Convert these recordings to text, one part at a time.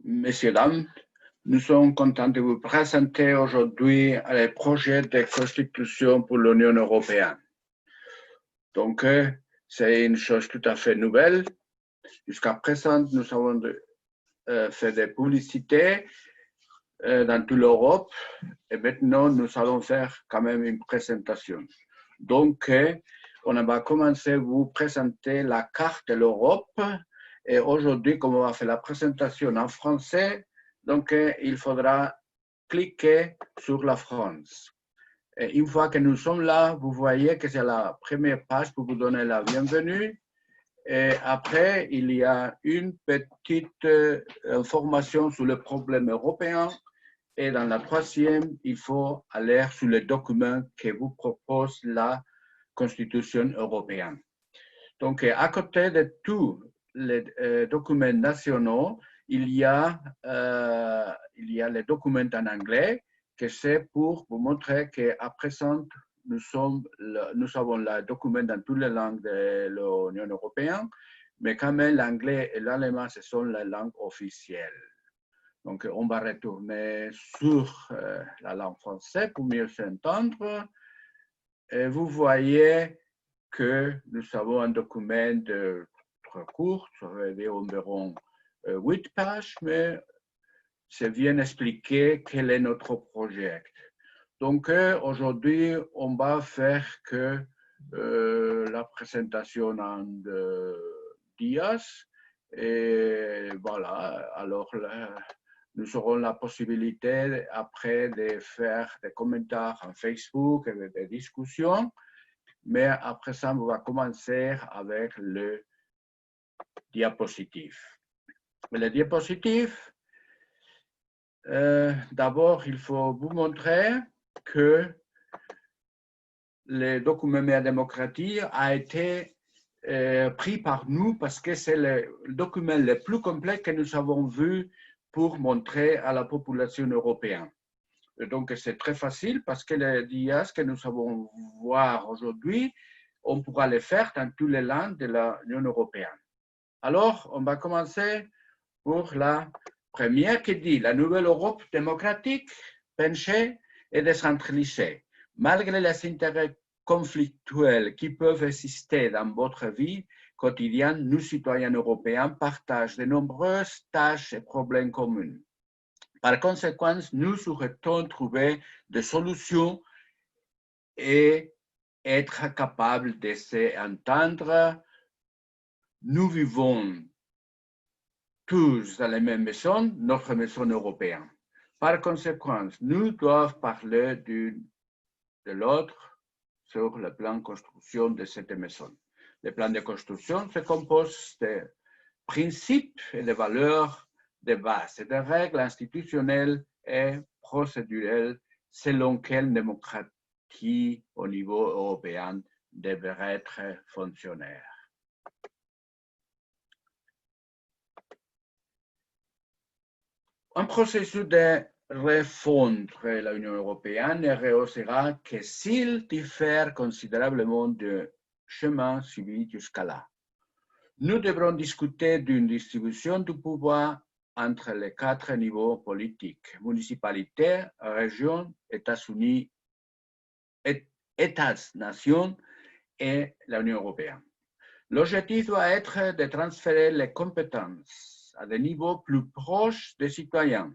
Messieurs, dames, nous sommes contents de vous présenter aujourd'hui le projet de constitution pour l'Union européenne. Donc, c'est une chose tout à fait nouvelle. Jusqu'à présent, nous avons fait des publicités dans toute l'Europe et maintenant, nous allons faire quand même une présentation. Donc, on va commencer à vous présenter la carte de l'Europe. Et aujourd'hui, comme on va faire la présentation en français, donc il faudra cliquer sur la France. Et une fois que nous sommes là, vous voyez que c'est la première page pour vous donner la bienvenue. Et après, il y a une petite information sur le problème européen. Et dans la troisième, il faut aller sur le document que vous propose la Constitution européenne. Donc, à côté de tous les documents nationaux, il y a les documents en anglais, que c'est pour vous montrer qu'à présent, nous avons le document dans toutes les langues de l'Union européenne, mais quand même l'anglais et l'allemand, ce sont les langues officielles. Donc, on va retourner sur la langue française pour mieux s'entendre. Et vous voyez que nous avons un document très court, ça veut dire environ 8 pages, mais c'est bien expliqué quel est notre projet. Donc, aujourd'hui, on va faire que la présentation en 2 dias. Et voilà, alors nous aurons la possibilité après de faire des commentaires en Facebook et des discussions. Mais après ça, on va commencer avec le diapositive. Le diapositive, d'abord, il faut vous montrer que le document Mehr Demokratie a été pris par nous parce que c'est le document le plus complet que nous avons vu pour montrer à la population européenne. Et donc, c'est très facile parce que les dias que nous allons voir aujourd'hui, on pourra les faire dans toutes les langues de l'Union européenne. Alors, on va commencer pour la première qui dit la nouvelle Europe démocratique, penchée et décentralisée. Malgré les intérêts conflictuels qui peuvent exister dans votre vie quotidienne, nous, citoyens européens, partagent de nombreuses tâches et problèmes communs. Par conséquent, nous souhaitons trouver des solutions et être capables de s'entendre. Nous vivons tous dans la même maison, notre maison européenne. Par conséquent, nous devons parler de l'autre sur le plan de construction de cette maison. Le plan de construction se compose de principes et de valeurs de base et de règles institutionnelles et procédurales selon quelle démocratie au niveau européen devrait être fonctionnaire. Un processus de refondre l'Union européenne ne réussira que s'il diffère considérablement du chemin suivi jusqu'à là. Nous devrons discuter d'une distribution du pouvoir entre les 4 niveaux politiques, municipalités, régions, États-Unis, États-nations et l'Union européenne. L'objectif doit être de transférer les compétences à des niveaux plus proches des citoyens.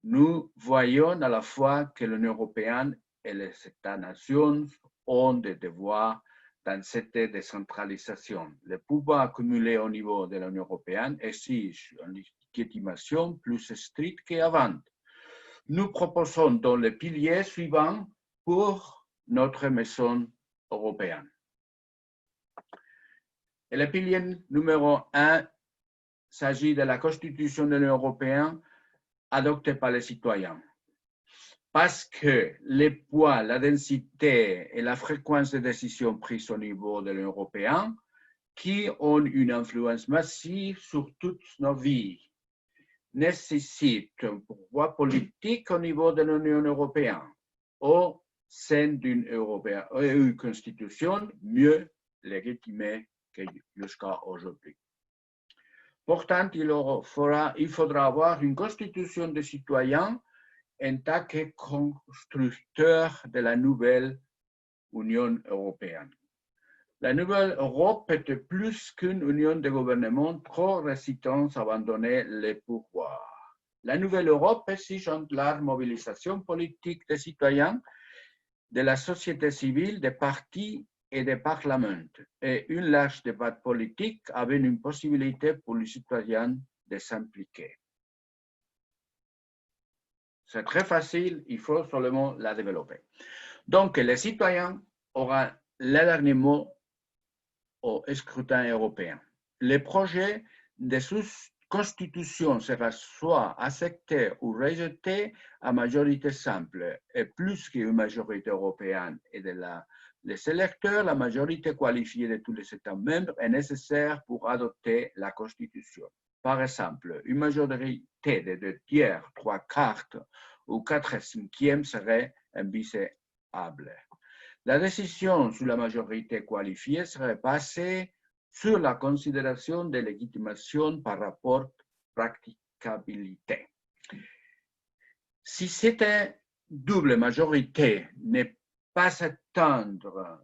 Nous voyons à la fois que l'Union européenne et les États-nations ont des devoirs dans cette décentralisation. Le pouvoir accumulé au niveau de l'Union européenne exige une légitimation plus stricte qu'avant. Nous proposons donc le pilier suivant pour notre maison européenne. Et le pilier numéro 1 s'agit de la Constitution de l'Union européenne adoptée par les citoyens. Parce que le poids, la densité et la fréquence des décisions prises au niveau de l'Union européenne qui ont une influence massive sur toutes nos vies nécessitent un pouvoir politique au niveau de l'Union européenne au sein d'une constitution mieux légitimée que jusqu'à aujourd'hui. Pourtant, il faudra avoir une constitution des citoyens en tant que constructeur de la nouvelle Union européenne. La nouvelle Europe était plus qu'une union de gouvernements trop résistants à abandonner les pouvoirs. La nouvelle Europe exige la mobilisation politique des citoyens, de la société civile, des partis et des parlements, et une large débat politique avec une possibilité pour les citoyens de s'impliquer. C'est très facile, il faut seulement la développer. Donc, les citoyens auront le dernier mot au scrutin européen. Le projet de constitution sera soit accepté ou rejeté à majorité simple, et plus qu'une majorité européenne et les électeurs, la majorité qualifiée de tous les États membres est nécessaire pour adopter la Constitution. Par exemple, une majorité de 2/3, 3/4 ou 4/5 serait invisible. La décision sur la majorité qualifiée serait basée sur la considération de légitimation par rapport praticabilité. Si cette double majorité n'est pas atteindre,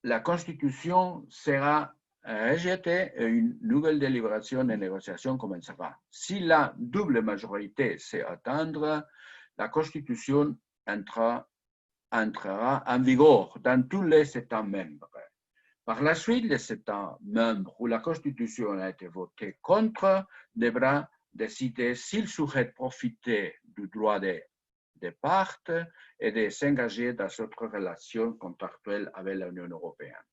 la Constitution sera rejetée et une nouvelle délibération et négociation commencera. Si la double majorité s'est atteindre, la Constitution entrera en vigueur dans tous les États membres. Par la suite, les États membres où la Constitution a été votée contre devront décider s'ils souhaitent profiter du droit de départ et de s'engager dans d'autres relations contractuelles avec l'Union européenne.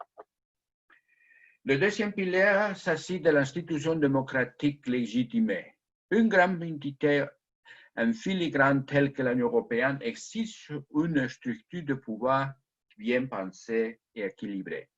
Le deuxième pilier s'agit de l'institution démocratique légitimée. Une grande entité en filigrane telle que l'Union européenne exige une structure de pouvoir bien pensée et équilibrée.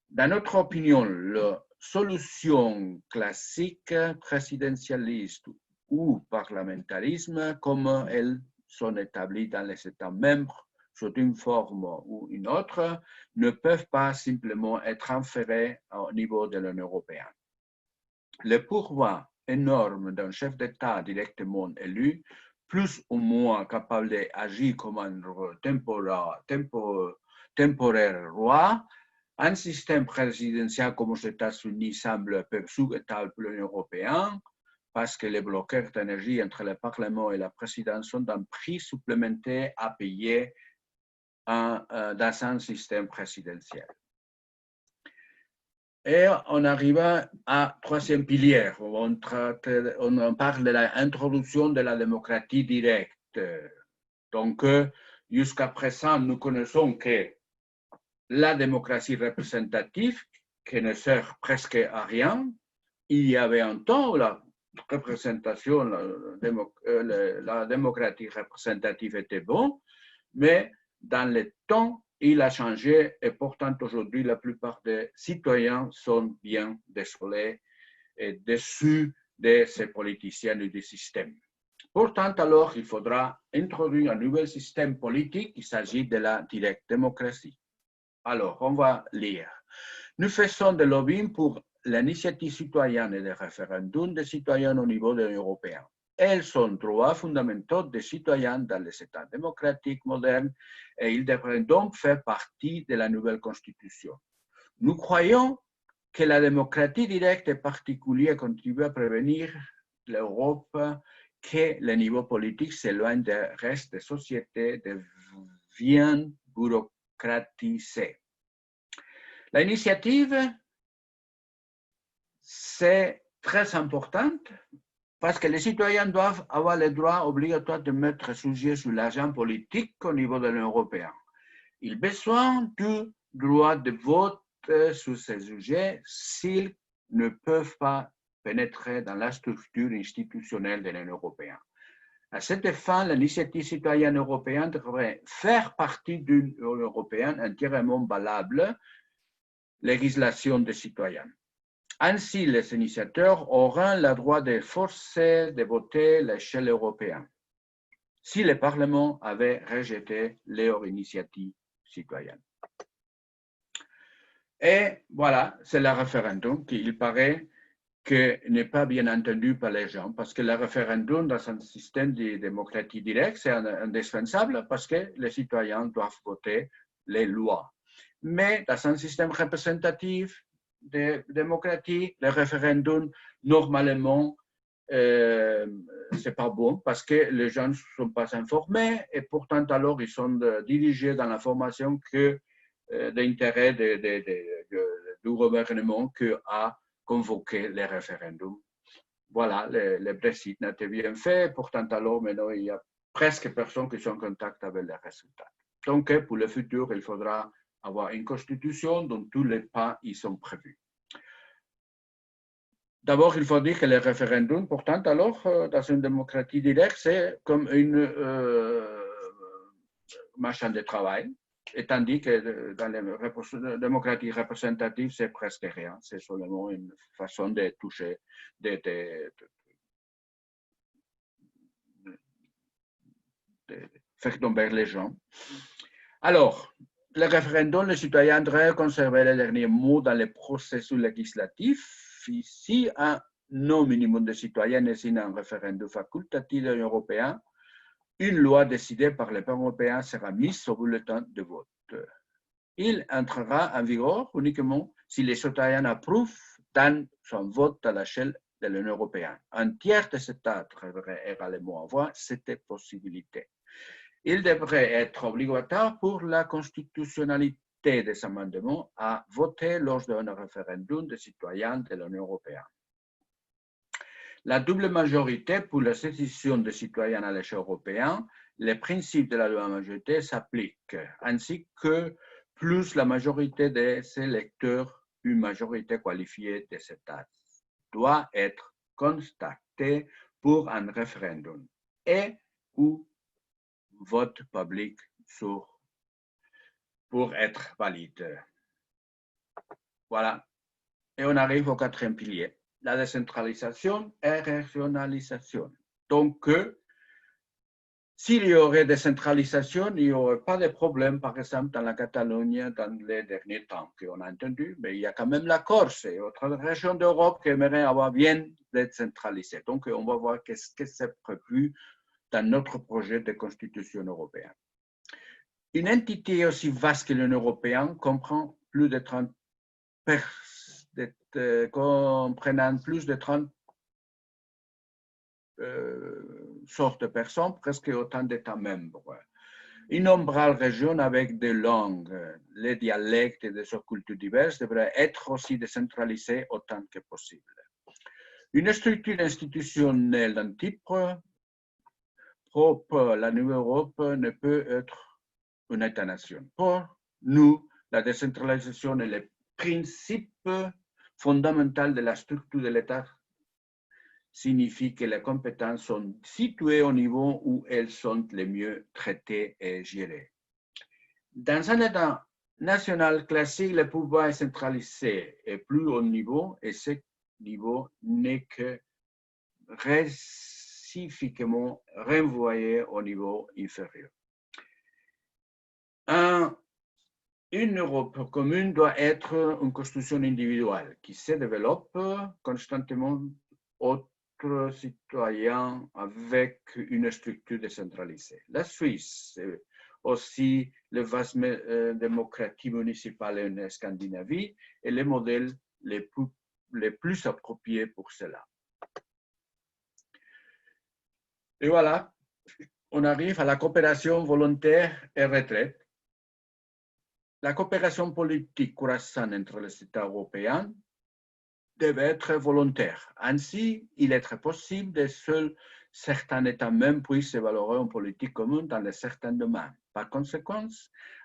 Dans notre opinion, la solution classique, présidentialiste ou parlementarisme, comme elles sont établies dans les États membres sous une forme ou une autre, ne peuvent pas simplement être transférées au niveau de l'Union européenne. Le pouvoir énorme d'un chef d'État directement élu, plus ou moins capable d'agir comme un temporaire roi, un système présidentiel comme aux États-Unis semble peu souhaitable pour l'Union européenne parce que les bloqueurs d'énergie entre le Parlement et la présidence sont un prix supplémentaire à payer dans un système présidentiel. Et on arrive à troisième pilier. On parle de l'introduction de la démocratie directe. Donc, jusqu'à présent, nous connaissons que la démocratie représentative, qui ne sert presque à rien, il y avait un temps où la représentation, la démocratie représentative était bonne, mais dans le temps, il a changé et pourtant aujourd'hui, la plupart des citoyens sont bien désolés et déçus de ces politiciens et du système. Pourtant, alors, il faudra introduire un nouvel système politique, il s'agit de la directe démocratie. Alors, on va lire. Nous faisons de lobbying pour l'initiative citoyenne et des référendums des citoyens au niveau de l'Union européenne. Elles sont droits fondamentaux des citoyens dans les États démocratiques modernes et ils devraient donc faire partie de la nouvelle Constitution. Nous croyons que la démocratie directe et particulière contribue à prévenir l'Europe que le niveau politique s'éloigne du reste des sociétés, devient bureaucratisé. L'initiative, c'est très importante parce que les citoyens doivent avoir le droit obligatoire de mettre sujet sur l'argent politique au niveau de l'Union européenne. Ils ont besoin du droit de vote sur ces sujets s'ils ne peuvent pas pénétrer dans la structure institutionnelle de l'Union européenne. À cette fin, l'initiative citoyenne européenne devrait faire partie d'une Union européenne entièrement valable, législation des citoyens. Ainsi, les initiateurs auront le droit de forcer de voter à l'échelle européenne si le Parlement avait rejeté leur initiative citoyenne. Et voilà, c'est le référendum qui, il paraît, qui n'est pas bien entendu par les gens, parce que le référendum dans un système de démocratie directe, c'est indispensable parce que les citoyens doivent voter les lois. Mais dans un système représentatif de démocratie, le référendum, normalement, c'est pas bon parce que les gens ne sont pas informés et pourtant alors ils sont dirigés dans l'information que d'intérêt du gouvernement qui a convoqué les référendums. Voilà, le Brexit n'a été bien fait, pourtant alors maintenant il y a presque personne qui sont en contact avec les résultats. Donc pour le futur, il faudra avoir une constitution dont tous les pas y sont prévus. D'abord, il faut dire que le référendum, pourtant, alors, dans une démocratie directe, c'est comme une machine de travail, et tandis que dans les démocraties représentatives, c'est presque rien. C'est seulement une façon de toucher, de faire tomber les gens. Alors, le référendum, les citoyens devraient conserver le dernier mot dans le processus législatif. Si un non minimum de citoyens et signe un référendum facultatif de l'Union européenne, une loi décidée par le Parlement européen sera mise sur le bulletin de vote. Il entrera en vigueur uniquement si les citoyens approuvent dans son vote à l'échelle de l'Union européenne. Un tiers des États devrait également avoir cette possibilité. Il devrait être obligatoire pour la constitutionnalité des amendements à voter lors d'un référendum des citoyens de l'Union européenne. La double majorité pour la sécession des citoyens à l'échelle européenne, les principes de la loi majorité s'appliquent, ainsi que plus la majorité des électeurs, une majorité qualifiée des États, doit être constatée pour un référendum et ou vote public pour être valide. Voilà. Et on arrive au quatrième pilier, la décentralisation et régionalisation. Donc, s'il y aurait décentralisation, il n'y aurait pas de problème, par exemple, dans la Catalogne dans les derniers temps qu'on a entendu, mais il y a quand même la Corse et autres régions d'Europe qui aimeraient avoir bien décentralisé. Donc, on va voir qu'est-ce que c'est prévu dans notre projet de constitution européenne. Une entité aussi vaste que l'Union européenne comprend plus de 30 comprenant plus de 30 sortes de personnes, presque autant d'États membres. Innombrables régions avec des langues, les dialectes et des cultures diverses devraient être aussi décentralisées autant que possible. Une structure institutionnelle d'un type propre à la Nouvelle Europe ne peut être une État-nation. Pour nous, la décentralisation est le principe fondamental de la structure de l'État signifie que les compétences sont situées au niveau où elles sont les mieux traitées et gérées. Dans un État national classique, le pouvoir est centralisé et plus haut niveau, et ce niveau n'est que réciproquement renvoyé au niveau inférieur. Une Europe commune doit être une constitution individuelle qui se développe constamment entre citoyens avec une structure décentralisée. La Suisse, aussi le vaste démocratie municipale en Scandinavie, est le modèle le plus approprié pour cela. Et voilà, on arrive à la coopération volontaire et retraite. La coopération politique croissante entre les États européens devait être volontaire. Ainsi, il est très possible que seuls certains États membres puissent évaluer une politique commune dans certains domaines. Par conséquent,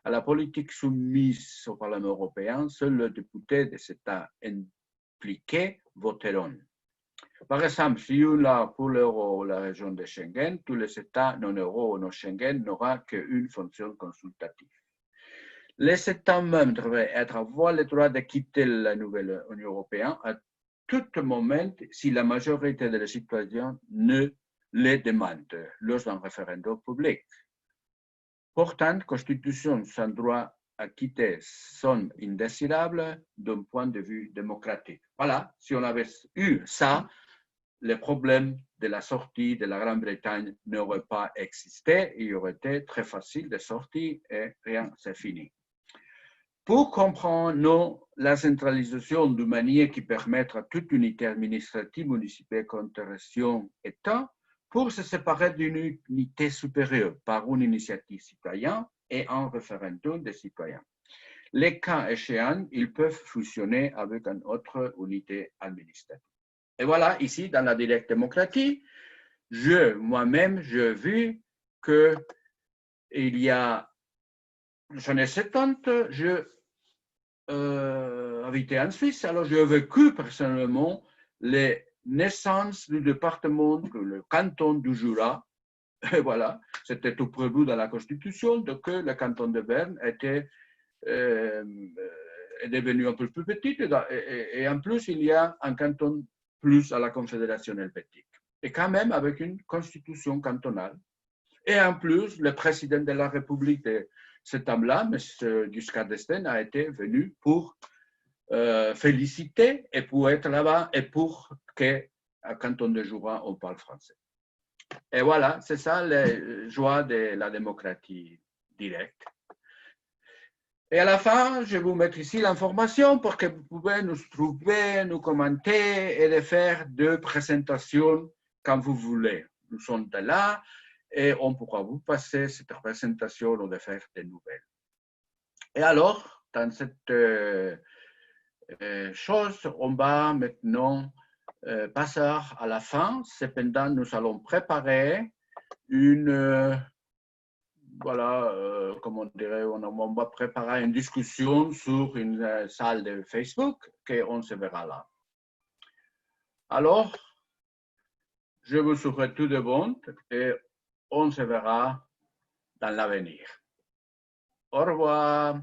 à la politique soumise au Parlement européen, seuls les députés des États impliqués voteront. Par exemple, si on a pour l'euro ou la région de Schengen, tous les États non-euro ou non-Schengen n'auront qu'une fonction consultative. Les États membres devraient avoir le droit de quitter la nouvelle Union européenne à tout moment si la majorité des citoyens ne le demande lors d'un référendum public. Pourtant, constitution sans droit quitter sont indésirables d'un point de vue démocratique. Voilà, si on avait eu ça, le problème de la sortie de la Grande-Bretagne n'aurait pas existé. Il aurait été très facile de sortir et rien, c'est fini. Pour comprendre la centralisation d'une manière qui permettra toute unité administrative municipale contre région État, pour se séparer d'une unité supérieure par une initiative citoyenne et un référendum des citoyens. Les cas échéants, ils peuvent fusionner avec une autre unité administrative. Et voilà, ici, dans la directe démocratie, moi-même, j'ai vu qu'il y a, j'en ai 70, je habité en Suisse, alors j'ai vécu personnellement les naissances du département, le canton du Jura. Et voilà, c'était tout prévu dans la Constitution que le canton de Berne était est devenu un peu plus petit et en plus il y a un canton plus à la Confédération helvétique. Et quand même avec une constitution cantonale. Et en plus, le président de la République de cet homme-là, M. Giscard d'Estaing, a été venu pour féliciter et pour être là-bas et pour qu'à canton de Jura, on parle français. Et voilà, c'est ça la joie de la démocratie directe. Et à la fin, je vais vous mettre ici l'information pour que vous pouvez nous trouver, nous commenter et de faire deux présentations quand vous voulez. Nous sommes là et on pourra vous passer cette présentation ou de faire des nouvelles. Et alors, dans cette chose, on va maintenant passer à la fin. Cependant, nous allons préparer une voilà, comment on dirait, on va préparer une discussion sur une salle de Facebook qu'on se verra là. Alors, je vous souhaite tout de bon et on se verra dans l'avenir. Au revoir.